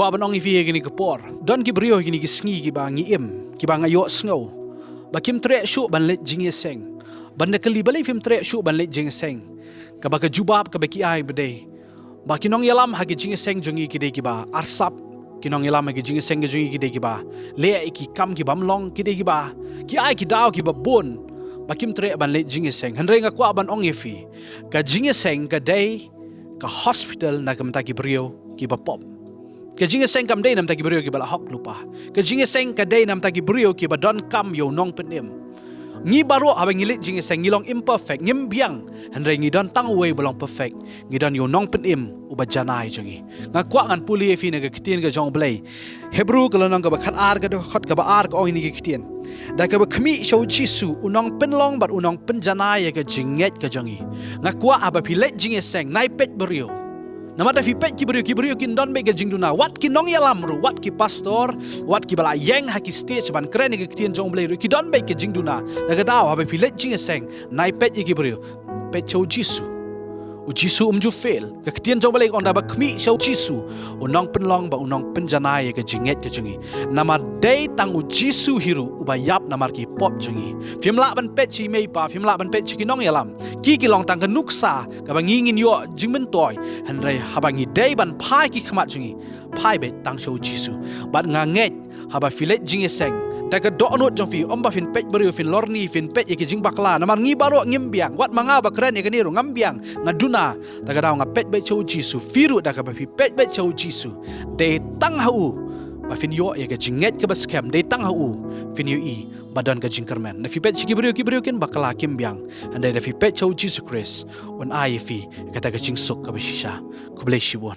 Ko abanong ifi gini kepor. Don ki brio gini gisngi ki ba ngi im, ki ba ngayo sngo. Ba kim tre shu ban let jing seng. Ban kali bali fim tre shu ban let jing seng. Ka ba ka jubab ka ba ki ai bede. Ba kinong yalam hagi jing seng jongi ki de ki ba arsap. Kinong yalam hagi jing seng jongi ki de ki ba. Le ki kam ki bamlong ki de ki ba. Ki ai ki daw ki ba bon. Ba kim tre ban let jing seng. Henre nga ko abanong ifi. Ka jing seng ka day ka hospital na kam ta ki brio ki ba pop. Ka jinga seng kam day nam ta ki brio ki bala hok lupa. Ka jinga seng ka day nam ta ki brio ki ba don kam yo nong penim. Ngi baro habang ngilit jinga seng ngilong imperfect ngim biang henre ngi don tang way belong perfect ngi don yo nong penim uba janai jongi. Nga kwa ngan puli fi na ka kitien ka jong blay. Hebrew ka lanang ka ba khat ar ka do khot ka ba ar ka ong ni ka kitien. Da ka ba khmi show chisu unong penlong bar unong penjanai ka jinget ka jongi. Nga kwa aba pilet jinga seng nai pet brio. Namata fi pet ki brio kin don be ga jingduna wat ki nong yalam ru wat ki pastor wat ki bala yang haki stage ban kren ga kitien jong blay ru ki don be ga jingduna daga daw ha be pilet jing seng nai pet ki brio pet chou jisu u jisu umju fail ka kitien jong blay on da ba khmi chou jisu unong penlong ba unong penjanai ga jinget ka jungi nama day tang u jisu hiru u ba yap namar ki pop jungi fimla ban pet chi mei pa fimla ban pet chi ki nong yalam ki long tang ka nuksa ka ba ngingin yo jingmen toy hanrai habangi day ban pai ki khamat jungi pai be tang show jisu bat nga nget haba filet jinge seng daga do onut jong fi omba fin pet brio fin lorni fin pet ye ki jing bakla namar ngi baro ngimbiang wat manga ba kren ye kaniru ngambiang ngaduna daga daw nga pet be show jisu firu daga ba fi pet be show jisu day tang hau ba fin yo ye ka jinget ka ba scam day tang hau fin yo i badan ka jingkermen na fi pet ki brio kin bakla kimbiang andai na fi pet show jisu Christ when I fi kata ka jing sok ka ba shisha ku bless you.